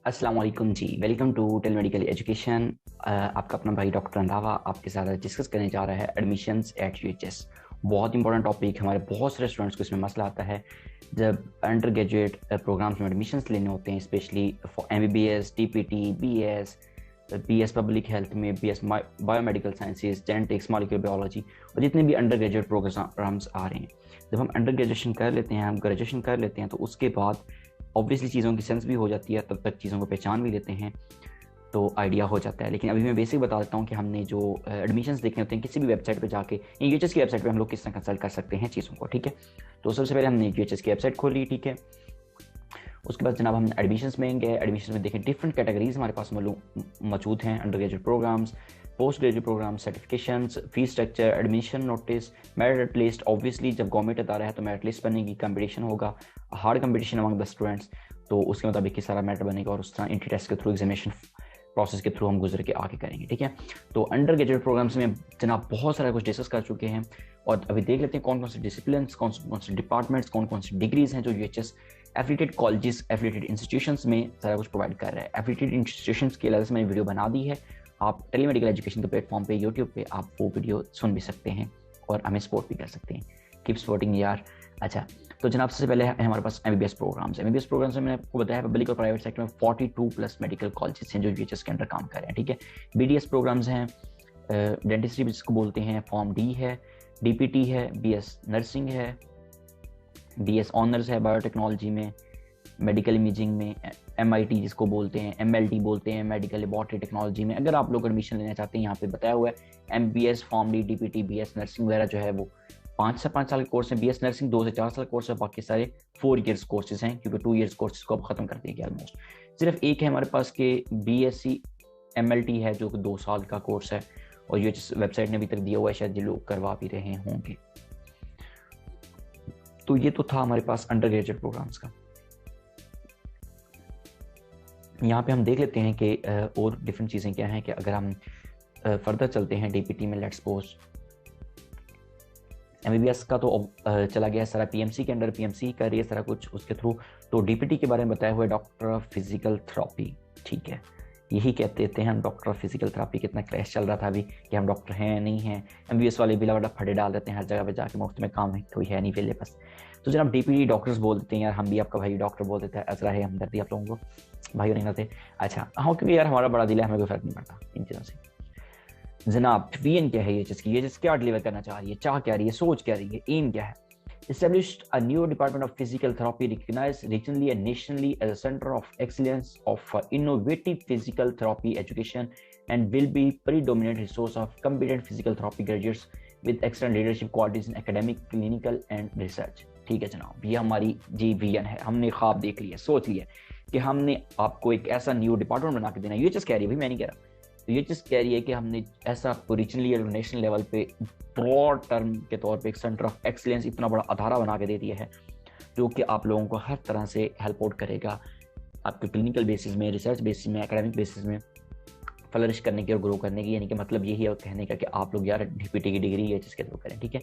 अस्सलाम वालेकुम जी। Welcome to tell medical education. आपका अपना भाई डॉक्टर रंधावा आपके साथ डिस्कस करने जा रहा है एडमिशन्स एट यूएचएस। बहुत इंपॉर्टेंट टॉपिक, हमारे बहुत सारे स्टूडेंट्स को इसमें मसला आता है जब अंडर ग्रेजुएट प्रोग्राम्स में एडमिशन्स लेने होते हैं, specially for MBBS, DPT, BS public health में, BS biomedical sciences, genetics, molecular biology और जितने भी अंडर ग्रेजुएट प्रोग्राम्स आ रहे हैं। जब हम अंडर ग्रेजुएशन कर लेते हैं, हम ग्रेजुएशन कर लेते हैं, तो उसके बाद ऑब्वियसली चीज़ों की सेंस भी हो जाती है, तब तक चीज़ों को पहचान भी लेते हैं तो आइडिया हो जाता है। लेकिन अभी मैं बेसिक बता देता हूँ कि हमने जो एडमिशन्स देखने होते हैं किसी भी वेबसाइट पे जाके, यूएचएस की वेबसाइट पे हम लोग किस तरह कंसल्ट कर सकते हैं चीज़ों को, ठीक है। तो सबसे पहले हमने यूएचएस की वेबसाइट खोली, ठीक है। उसके बाद जनाब हम एडमिशन्स में गए। एडमिशन्स में देखें डिफरेंट कैटेगरीज हमारे पास मौजूद हैं, under graduate programs, post graduate program, certifications, fees structure, admission notice, merit list. Obviously जब गवर्नमेंट अदारा है तो मेरिट लिस्ट बनेगी, कंपटीशन होगा, hard competition among the students, तो उसके मुताबिक किस सारा मेरिट बनेगा और उस तरह एंट्री टेस्ट के थ्रू, एग्जामिनेशन प्रोसेस के थ्रू हम गुजर के आगे करेंगे, ठीक है। तो अंडर ग्रेजुएट प्रोग्राम्स में जनाब बहुत सारा कुछ डिस्कस कर चुके हैं और अभी देख लेते हैं कौन कौन से डिसिप्लिन, कौन से डिपार्टमेंट्स, कौन कौन सी डिग्रीज हैं जो UHS affiliated colleges, affiliated institutions में सारा कुछ प्रोवाइड कर रहा है। एफिलिएटेड इंस्टीट्यूशंस के अलग से मैंने वीडियो बना दी है, आप टेली मेडिकल एजुकेशन के प्लेटफॉर्म पे, यूट्यूब पे आप वो वीडियो सुन भी सकते हैं और हमें सपोर्ट भी कर सकते हैं। कीप सपोर्टिंग यार। अच्छा, तो जनाब सबसे पहले है हमारे पास एमबीबीएस प्रोग्राम्स। एमबीबीएस प्रोग्राम्स में मैंने आपको बताया पब्लिक और प्राइवेट सेक्टर में 42+ मेडिकल कॉलेजेस हैं जो यूएचएस के अंडर काम कर रहे हैं, ठीक है। बीडीएस प्रोग्राम्स हैं, डेंटिस्ट्री जिसको बोलते हैं, फॉर्म डी है, डीपीटी है, बीएस नर्सिंग है, बीएस ऑनर्स है बायोटेक्नोलॉजी में, मेडिकल इमेजिंग में, एमआईटी जिसको बोलते हैं, एमएलटी बोलते हैं, मेडिकल लेबॉरेटरी टेक्नोलॉजी में। अगर आप लोग एडमिशन लेना चाहते हैं, यहाँ पे बताया हुआ है MBBS, pharm D, DPT, BS nursing वगैरह जो है वो 5 से 5 साल के कोर्स है। बीएस नर्सिंग 2 से 4 साल कोर्स है, बाकी सारे 4 इयर्स कोर्सेज हैं क्योंकि 2 इयर्स कोर्सेज को अब खत्म कर दिया गया ऑलमोस्ट। सिर्फ एक है हमारे पास के बीएससी एमएलटी है जो कि 2 साल का कोर्स है और यूएचएस वेबसाइट ने अभी तक दिया हुआ है, शायद ये लोग करवा भी रहे होंगे। तो ये तो था हमारे पास अंडर ग्रेजुएट प्रोग्राम्स का। यहाँ पे हम देख लेते हैं कि और डिफरेंट चीज़ें क्या हैं कि अगर हम फर्दर चलते हैं डीपीटी में, लेट्स सपोज एमबीबीएस का तो चला गया सारा पीएमसी के अंडर, पीएमसी कर रही है सारा कुछ उसके थ्रू। तो डीपीटी के बारे में बताया हुआ है डॉक्टर ऑफ फिजिकल थेरेपी, ठीक है। यही कहते थे हम डॉक्टर ऑफ फिजिकल थेरेपी। कितना क्रैश चल रहा था अभी कि हम डॉक्टर हैं नहीं हैं। एमबीबीएस वाले बिला बड़ा फटे डाल देते हैं हर जगह पे जाके, मुफ्त में काम है कोई है नहीं वेले बस। तो जनाब डीपीटी डॉक्टर्स बोल देते हैं यार, हम भी आपका भाई डॉक्टर बोल देते हैं, असरा है हमदर्दी आप लोगों को, भाई नहीं करते। अच्छा हाँ, क्योंकि यार हमारा बड़ा दिल है, हमें कोई फर्क नहीं पड़ता इन चीज़ों से। जनाब विजन क्या है यूएचएस की, यूएचएस क्या डिलीवर करना चाह रही है, चाह क्या रही है, सोच क्या रही है, एम क्या है। Established a new department of physical therapy recognized regionally and nationally as a center of excellence of innovative physical therapy education and will be predominant resource of competent physical therapy graduates with excellent leadership qualities in academic, clinical and research। ठीक है जनाब, ये हमारी जी vision है, हमने ख्वाब देख लिया, सोच लिया कि हमने आपको एक ऐसा न्यू डिपार्टमेंट बना के देना। यूएचएस कह रही है भाई, मैं नहीं कह रहा, तो ये चीज़ कह रही है कि हमने ऐसा आपको रीजनली और नेशनल लेवल पे ब्रॉड टर्म के तौर पे एक सेंटर ऑफ एक्सीलेंस, इतना बड़ा अदारा बना के दे दिया है जो कि आप लोगों को हर तरह से हेल्प आउट करेगा आपके क्लिनिकल बेसिस में, रिसर्च बेसिस में, एकेडमिक बेसिस में फ्लरिश करने की और ग्रो करने की। यानी कि मतलब यही है कहने का कि आप लोग यार डीपीटी की डिग्री यूएचएस के थ्रू करें, ठीक है।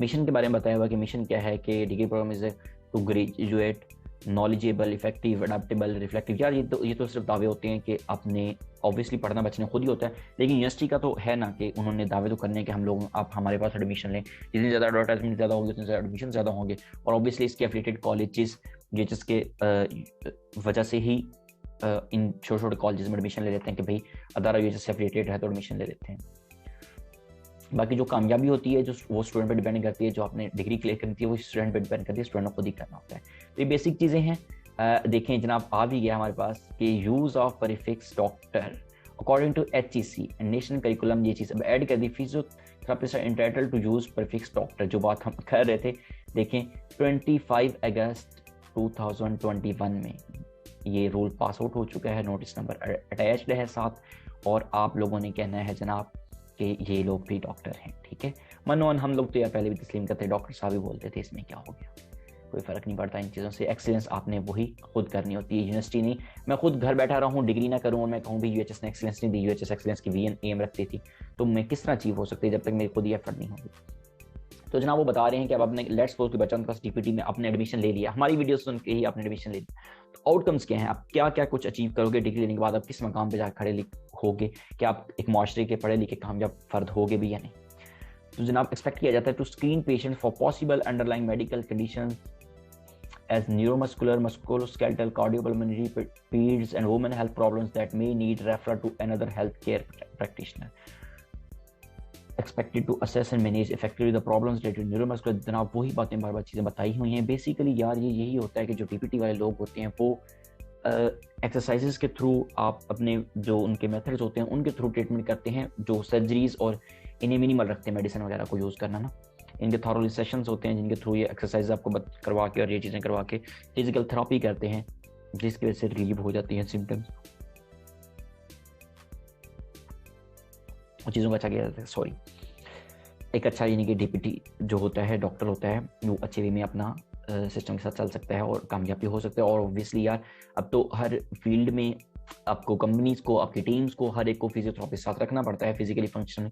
मिशन के बारे में बताया हुआ कि मिशन क्या है कि degree program is to graduate knowledgeable, effective, adaptable, reflective. यार ये तो सिर्फ दावे होते हैं कि आपने ऑब्वियसली पढ़ना बच्चे ने खुद ही होता है, लेकिन यूनिवर्सिटी का तो है ना कि उन्होंने दावे तो करने के हम लोग आप हमारे पास एडमिशन लें, जितनी ज़्यादा एडवर्टाइजमेंट ज़्यादा होगी उतने ज़्यादा एडमिशन ज़्यादा होंगे। और ऑब्वियसली इसके एफिलिएटेड कॉलेजेस जिसके वजह से ही इन छोटे छोटे कॉलेजेस में एडमिशन ले लेते हैं कि भाई अदारा यूएचएस से एफिलिएटेड है तो एडमिशन ले लेते हैं। बाकी जो कामयाबी होती है जो वो स्टूडेंट पे डिपेंड करती है, जो आपने डिग्री क्लियर करनी है वो स्टूडेंट पे डिपेंड करती है, स्टूडेंट को खुद ही करना होता है। तो ये बेसिक चीज़ें हैं। देखें जनाब आ भी गया हमारे पास कि use of prefix doctor according to HEC national curriculum, ये चीज़ अब ऐड कर दी। Physiotherapist are entitled to use prefix doctor, जो बात हम कर रहे थे। देखें 25 अगस्त 2021 में ये रूल पास आउट हो चुका है, नोटिस नंबर अटैच्ड है साथ, और आप लोगों ने कहना है जनाब कि ये लोग भी डॉक्टर हैं, ठीक है। मनोन हम लोग तो यार पहले भी तस्लीम करते, डॉक्टर साहब ही बोलते थे, इसमें क्या हो गया, कोई फ़र्क नहीं पड़ता इन चीज़ों से। एक्सीलेंस आपने वही खुद करनी होती है, यूनिवर्सिटी नहीं। मैं खुद घर बैठा रहा हूँ, डिग्री ना करूँ और मैं कहूँ भी यूएचएस ने एक्सीलेंस नहीं दी, यूएचएस एक्सीलेंस की वीएन एम रखती थी, तो मैं किस तरह अचीव हो सकती है जब तक मेरी खुद ही एफर्ट नहीं होगी। तो जनाब वो बता रहे हैं कि अब आपने लेट्स सपोज कि बच्चा उनके पास डीपीटी में आपने एडमिशन ले लिया, हमारी वीडियो सुन के ही आपने एडमिशन ले लिया, तो आउटकम्स क्या हैं, आप क्या क्या कुछ अचीव करोगे डिग्री लेने के बाद, आप किस मकाम पे जाकर खड़े होगे, क्या आप एक माशरे के पढ़े लिखे कामयाब फर्द होगे भी या नहीं। तो जनाब एक्सपेक्ट किया जाता है to screen patient for possible underlying medical condition as neuromuscular, musculoskeletal, cardiopulmonary, peds and women health problems that may need referral to another healthcare practitioner. Expected to assess and manage effectively the problems related to neuromuscular। जनाब वही बातें बार बार चीज़ें बताई हुई हैं। Basically यार ये यही होता है कि जो टीपीटी वाले लोग होते हैं वो एक्सरसाइजेस के थ्रू आप अपने जो उनके मेथड्स होते हैं उनके थ्रू ट्रीटमेंट करते हैं, जो सर्जरीज और इन्हें मिनिमल रखते हैं मेडिसिन वगैरह को यूज़ करना ना। इनके थॉरली सेशंस होते हैं जिनके थ्रू ये एक्सरसाइज आपको करवा के और ये चीज़ें करवा के फिजिकल थेरेपी करते हैं, जिसकी वजह से रिलीव हो जाती हैं सिम्टम्स और चीज़ों का अच्छा किया जाता है। सॉरी, एक अच्छा यानी कि डीपीटी जो होता है, डॉक्टर होता है, वो अच्छे वे में अपना सिस्टम के साथ चल सकता है और कामयाबी हो सकता है। और ऑब्वियसली यार अब तो हर फील्ड में आपको कंपनीज़ को, आपकी टीम्स को, हर एक को फिजियोथेरेपिस्ट साथ रखना पड़ता है फिजिकली फंक्शन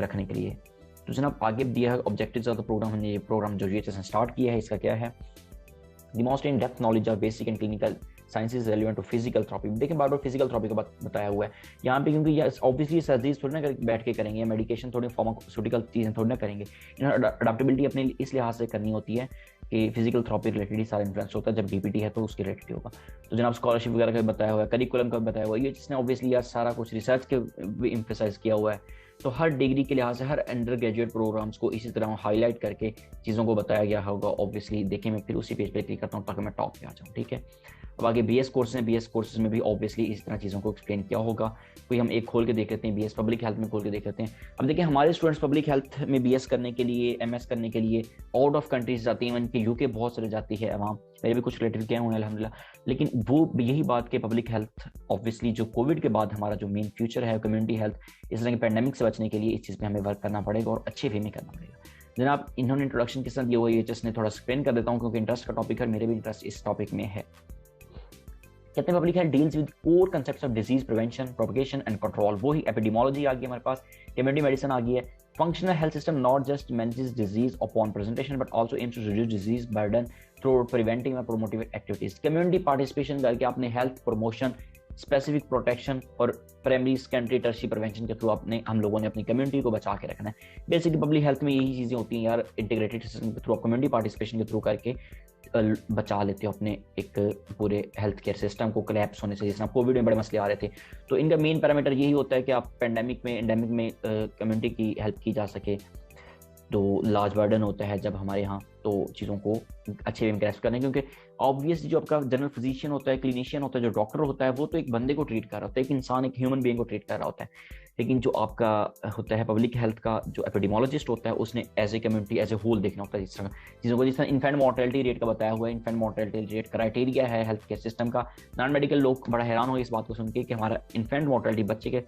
रखने के लिए। तो जनाब आगे दिया है ऑब्जेक्टिव्स ऑफ द प्रोग्राम। हमने ये प्रोग्राम जो यूएचएस ने स्टार्ट किया है इसका क्या है, demonstrate in depth knowledge of basic and clinical sciences relevant to physical therapy. देखिए बार बार फिजिकल थेरेपी का बताया हुआ है यहाँ पे, क्योंकि ऑब्वियसली सर्जरीज थोड़ी ना बैठ के करेंगे, मेडिकेशन थोड़ी फार्मास्यूटिकल चीज़ें थोड़ी ना करेंगे, अडेप्टेबिलिटी अपने इस लिहाज से करनी होती है कि फिजिकल थेरेपी रिलेटेड ही सारा इन्फ्लुएंस होता है, जब डीपीटी है तो उसके रिलेटेड होगा। तो जनाब स्कॉलरशिप वगैरह का बताया हुआ है, करिकुलम का बताया हुआ है, ये जिसने ऑब्वियसली यार सारा कुछ रिसर्च के भी एम्फेसाइज किया हुआ है। तो हर डिग्री के लिहाज से हर अंडर ग्रेजुएट प्रोग्राम्स को इसी तरह हाईलाइट करके चीज़ों को बताया गया होगा। ऑब्वियसली देखिए मैं फिर उसी पेज पे क्लिक करता हूँ ताकि मैं टॉप पे आ जाऊँ, ठीक है। अब आगे बीएस कोर्स हैं, बीएस कोर्सेज में भी ऑब्वियसली इस तरह चीज़ों को एक्सप्लेन किया होगा। कोई हम एक खोल के देख लेते हैं, बीएस पब्लिक हेल्थ में खोल के देख लेते हैं। अब देखिए हमारे स्टूडेंट्स पब्लिक हेल्थ में बीएस करने के लिए, एमएस करने के लिए आउट ऑफ कंट्रीज जाती हैं, इनके यूके बहुत सारे जाती है अवाम, मेरे भी कुछ रिलेटिव गए हुए हैं अल्हम्दुलिल्लाह। लेकिन वो यही बात कि पब्लिक हेल्थ ऑब्वियसली जो कोविड के बाद हमारा जो मेन फ्यूचर है कम्युनिटी हेल्थ, इस तरह के पैंडेमिक से बचने के लिए इस चीज़ पे हमें वर्क करना पड़ेगा और अच्छे वे में करना पड़ेगा। जनाब इन्होंने इंट्रोडक्शन के साथ दिया हुआ यूएचएस ने थोड़ा एक्सप्लेन कर देता हूँ क्योंकि इंटरेस्ट का टॉपिक है, मेरे भी इंटरेस्ट इस टॉपिक में है। कहते हैं public health deals with core concepts of disease prevention, propagation and control. वो ही एपिडेमोलॉजी आ गई हमारे पास, कम्युनिटी मेडिसिन आ गई है। Functional health system not just manages disease upon presentation but also aims to reduce disease burden through preventive and promotive activities. Community participation करके आपने health promotion, specific protection और primary, secondary, tertiary prevention के through अपने हम लोगों ने अपनी community को बचा के रखना है। बेसिकली पब्लिक हेल्थ में यही चीज़ें होती हैं यार, इंटीग्रेटेड सिस्टम के थ्रू, कम्युनिटी पार्टिसिपेशन के थ्रू करके बचा लेते हो अपने एक पूरे हेल्थ केयर सिस्टम को कोलैप्स होने से। जिस तरह कोविड में बड़े मसले आ रहे थे, तो इनका मेन पैरामीटर यही होता है कि आप पेंडेमिक में, एंडेमिक में कम्युनिटी की हेल्प की जा सके। तो लार्ज बर्डन होता है जब हमारे यहाँ तो चीज़ों को अच्छे वे में ग्रैस्प करना है, क्योंकि ऑब्वियसली जो आपका जनरल फिजिशियन होता है, क्लिनिशियन होता है, जो डॉक्टर होता है, वो तो एक बंदे को ट्रीट कर रहा होता है, एक इंसान, एक ह्यूमन बीइंग को ट्रीट कर रहा होता है। लेकिन जो आपका होता है पब्लिक हेल्थ का जो एपिडेमोलॉजिस्ट होता है, उसने as a community, as a whole देखना होता है इस तरह चीज़ों को। जिस तरह इन्फेंट मोर्टेलिटी रेट का बताया हुआ है, इन्फेंट मोर्टेलिटी रेट क्राइटेरिया है हेल्थ केयर सिस्टम का। नॉन मेडिकल लोग बड़ा हैरान हो इस बात को सुन के कि हमारा इन्फेंट मोर्टेलिटी, बच्चे के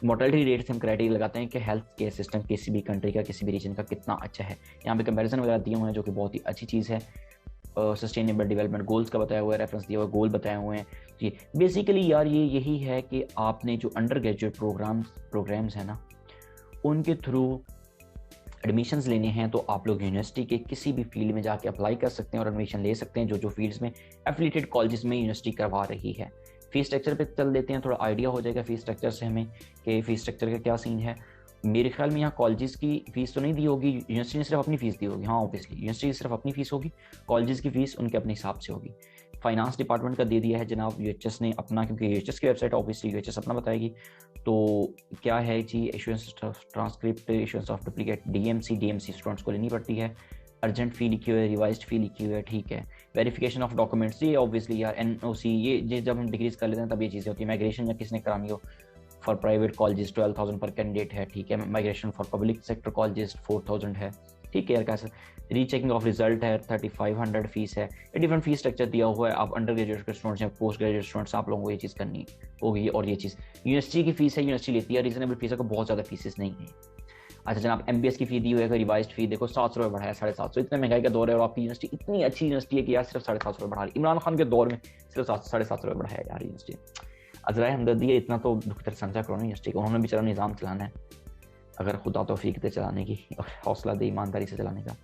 मोर्टेलिटी रेट से हम क्राइटेरिया लगाते हैं कि हेल्थ केयर सिस्टम किसी भी कंट्री का, किसी भी रीजन का कितना अच्छा है। यहाँ पे कंपैरिजन वगैरह दिए हुए हैं जो कि बहुत ही अच्छी चीज़ है। सस्टेनेबल डेवलपमेंट गोल्स का बताया हुआ है, रेफरेंस दिया हुआ है, गोल बताए हुए हैं जी। बेसिकली यार ये यही है कि आपने जो अंडर ग्रेजुएट प्रोग्राम्स हैं ना, उनके थ्रू एडमिशन्स लेने हैं तो आप लोग यूनिवर्सिटी के किसी भी फील्ड में जाके अप्लाई कर सकते हैं और एडमिशन ले सकते हैं, जो फील्ड्स में एफिलिएटेड कॉलेजेस में यूनिवर्सिटी करवा रही है। फीस स्ट्रक्चर पे चल देते हैं, थोड़ा आइडिया हो जाएगा फीस स्ट्रक्चर से हमें कि फीस स्ट्रक्चर का क्या सीन है। मेरे ख्याल में यहाँ कॉलेजेस की फीस तो नहीं दी होगी, यूनिवर्सिटी ने सिर्फ अपनी फीस दी होगी। हाँ ऑब्वियसली यूनिवर्सिटी की सिर्फ अपनी फीस होगी, कॉलेजेस की फीस उनके अपने हिसाब से होगी। फाइनेंस डिपार्टमेंट का दे दिया है जनाब यूएचएस ने अपना, क्योंकि यूएचएस की वेबसाइट ऑब्वियसली यूएचएस अपना बताएगी। तो क्या है जी, issuance transcript, issuance of duplicate DMC students को लेनी पड़ती है। अर्जेंट फी लिखी हुई है, रिवाइज्ड फी लिखी हुई है, ठीक है। वेरिफिकेशन ऑफ डॉक्यूमेंट्स, ये ऑब्वियसली यार एनओसी, ये जब हम डिग्रीज कर लेते हैं तब ये चीज़ें होती है। माइग्रेशन या किसने करानी हो फॉर प्राइवेट कॉलेजेस 12,000 पर कैंडिडेट है, ठीक है। Migration for public sector colleges 4,000 है, ठीक है यार। कैसे रीचेकिंग ऑफ रिजल्ट है, 3,500 फीस है। ये डिफरेंट फीस स्ट्रक्चर दिया हुआ है। आप अंडर ग्रेजुएट के स्टूडेंट्स हैं, पोस्ट ग्रेजुएट स्टूडेंट्स, आप लोगों को ये चीज़ करनी होगी। और ये चीज़ यूनिवर्सिटी की फीस है, यूनिवर्सिटी लेती है, रीजनेबल फीस है, बहुत ज़्यादा फीसेस नहीं है। अच्छा जनाब एमबीएस की फी दी हुई है, रिवाइज्ड फी देखो 700 रुपये बढ़ाया, 750। इतने महंगाई का दौर है और आपकी यूनिवर्सिटी इतनी अच्छी यूनिवर्सिटी है कि यार सिर्फ 750 रुपये बढ़ा रही। इमरान खान के दौर में सिर्फ 750 रुपये बढ़ाया यार यूनिवर्सिटी। अजराए हमदर्दी है, इतना तो दुख दर्द समझा करो ना यूनिवर्सिटी को, उन्होंने बेचारा निज़ाम चलाना है। अगर खुदा तौफीक दे चलाने की और हौसला दे ईमानदारी से चलाने का।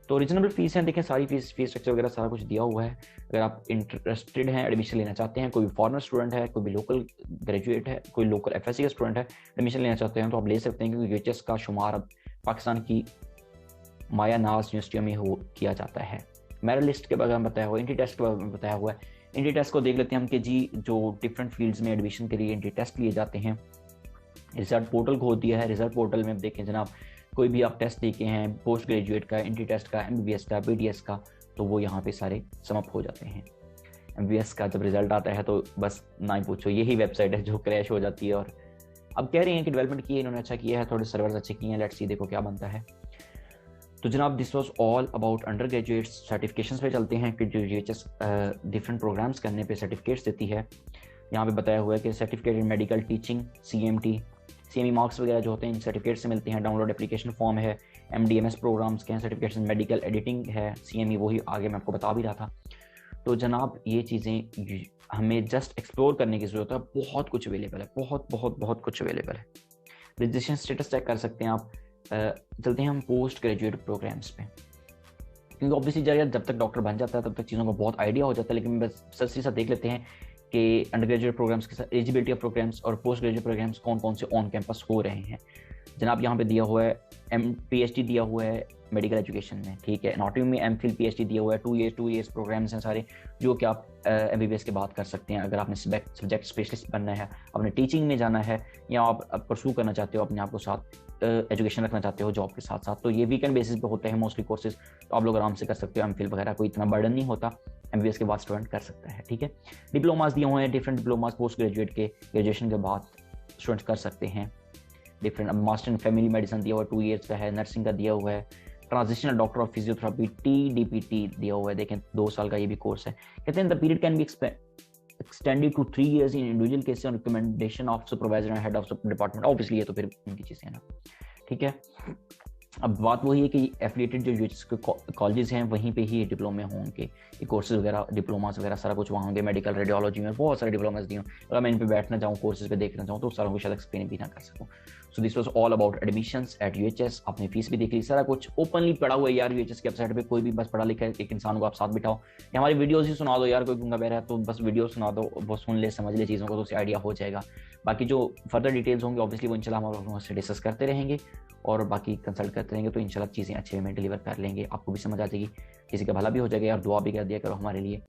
तो रीजनेबल फीस है, देखें सारी फीस स्ट्रक्चर वगैरह सारा कुछ दिया हुआ है। अगर आप इंटरेस्टेड हैं, एडमिशन लेना चाहते हैं, कोई भी फॉरेनर स्टूडेंट है, कोई भी लोकल ग्रेजुएट है, कोई लोकल एफएससी का स्टूडेंट है, एडमिशन लेना चाहते हैं तो आप ले सकते हैं, क्योंकि यूएचएस का शुमार अब पाकिस्तान की माया नाज यूनिवर्सिटियों में किया जाता है। मेरिट लिस्ट के बारे में बताया हुआ, एंट्री टेस्ट के बारे में बताया हुआ है। एंट्री टेस्ट को देख लेते हैं हम कि जी जो डिफरेंट फील्ड्स में एडमिशन के लिए एंट्री टेस्ट लिए जाते हैं, रिजल्ट पोर्टल खोल दिया है। रिजल्ट पोर्टल में देखें जनाब, कोई भी आप टेस्ट देखे हैं, पोस्ट ग्रेजुएट का, एंट्री टेस्ट का, एमबीबीएस का, बीडीएस का, तो वो यहाँ पे सारे समअप हो जाते हैं। एमबीबीएस का जब रिजल्ट आता है तो बस ना ही पूछो, यही वेबसाइट है जो क्रैश हो जाती है। और अब कह रहे हैं कि डेवलपमेंट की है इन्होंने, अच्छा किया है, थोड़े सर्वर्स अच्छे किए हैं, लेट्स सी देखो क्या बनता है। तो जनाब this was all about under graduate certifications पे चलते हैं कि जो यूएचएस डिफरेंट प्रोग्राम्स करने पे सर्टिफिकेट्स देती है। यहाँ पे बताया हुआ है कि certificate in medical teaching, CMT, CME marks वगैरह जो होते हैं इन सर्टिफिकेट से मिलते हैं। डाउनलोड एप्लीकेशन फॉर्म है, एमडीएमएस प्रोग्राम्स के हैं, सर्टिफिकेट्स इन मेडिकल एडिटिंग है, सीएमई वही आगे मैं आपको बता भी रहा था। तो जनाब ये चीज़ें हमें जस्ट एक्सप्लोर करने की ज़रूरत है, बहुत कुछ अवेलेबल है, बहुत कुछ अवेलेबल है। रजिस्ट्रेशन स्टेटस चेक कर सकते हैं आप। चलते हैं हम पोस्ट ग्रेजुएट प्रोग्राम्स पे, क्योंकि ऑब्वियसली जब तक डॉक्टर बन जाता है तब तक चीज़ों का बहुत आइडिया हो जाता है, लेकिन बस सस्ती सा देख लेते हैं कि अंडर ग्रेजुएट प्रोग्राम्स के साथ एलिजिबिलिटी ऑफ प्रोग्राम्स और पोस्ट ग्रेजुएट प्रोग्राम्स कौन कौन से ऑन कैंपस हो रहे हैं। जनाब यहाँ पे दिया हुआ है पीएचडी दिया हुआ है मेडिकल एजुकेशन में, ठीक है। एनाटॉमी में एमफिल पीएचडी दिया हुआ है, 2 ईयर्स प्रोग्राम्स हैं सारे, जो कि आप एमबीबीएस के बाद कर सकते हैं। अगर आपने सब्जेक्ट स्पेशलिस्ट बनना है, अपने टीचिंग में जाना है, या आप परसू करना चाहते हो अपने आप को साथ एजुकेशन रखना चाहते हो जॉब के साथ साथ, तो ये वीकेंड बेसिस पे होते हैं मोस्टली कोर्सेज, तो आप लोग आराम से कर सकते हो। एमफिल वगैरह कोई इतना बर्डन नहीं होता, एमबीबीएस के बाद स्टूडेंट कर सकता है, ठीक है। डिप्लोमास दिए हुए हैं, डिफरेंट डिप्लोमास पोस्ट ग्रेजुएट के, ग्रेजुएशन के बाद स्टूडेंट्स कर सकते हैं डिफरेंट। अब मास्टर इन फैमिली मेडिसिन दिया हुआ है, 2 ईयर्स का है, नर्सिंग का दिया हुआ है, transitional doctor of physiotherapy TDPT दिया हुआ है, देखें 2 साल का ये भी कोर्स है। कहते हैं the period can be extended to 3 years in individual cases on recommendation of supervisor and head of department। Obviously ये तो फिर उनकी चीज़ें हैं ना, ठीक है। अब बात वही है कि एफिलिएटेड जो यूएचएस के कॉलेजेस हैं वहीं पे ही डिप्लोमे होंगे, ये कोर्सेज वगैरह, डिप्लोमास वगैरह सारा कुछ वहाँ होंगे। मेडिकल रेडियोलॉजी में बहुत सारे डिप्लोमास दिए हों, अगर मैं इन पे बैठना चाहूँ, कोर्सेज पे देखना चाहूँ, तो सारा कुछ शायद एक्सप्लेन भी ना कर सकूँ। So this was all about admissions at UHS. आपने फीस भी देख ली, सारा कुछ ओपनली पड़ा हुआ है यार यूएचएस की वेबसाइट पे। कोई भी बस पढ़ा लिखा एक इंसान को आप साथ बिठाओ, या हमारी वीडियोज़ ही सुना दो यार, कोई गूंगा बहरा है तो बस वीडियो सुना दो, वो सुन ले, समझ ले चीज़ों को, तो उससे आइडिया हो जाएगा। बाकी जो फर्दर डिटेल्स होंगे ऑब्वियसली वो इंशाल्लाह हम लोग से डिस्कस करते रहेंगे और बाकी कंसल्ट करते रहेंगे, तो इंशाल्लाह चीज़ें अच्छे वे में डिलीवर कर लेंगे, आपको भी समझ आ जाएगी, किसी का भला भी हो जाएगा यार। दुआ भी कर दिया करो हमारे लिए।